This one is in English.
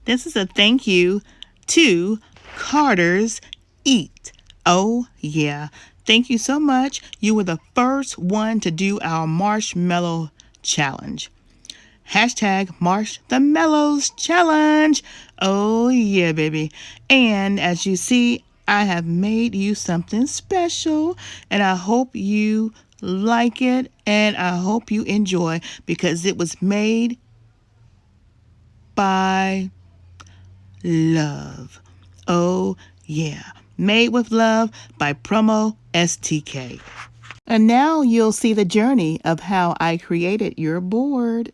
This is a thank you to Carter's Eat. Oh, yeah. Thank you so much. You were the first one to do our marshmallow challenge. Hashtag Marsh the Mellows Challenge. Oh, yeah, baby. And as you see, I have made you something special, and I hope you like it, and I hope you enjoy, because it was made by love. Oh, yeah. Made with love by PromoSTK. And now you'll see the journey of how I created your board.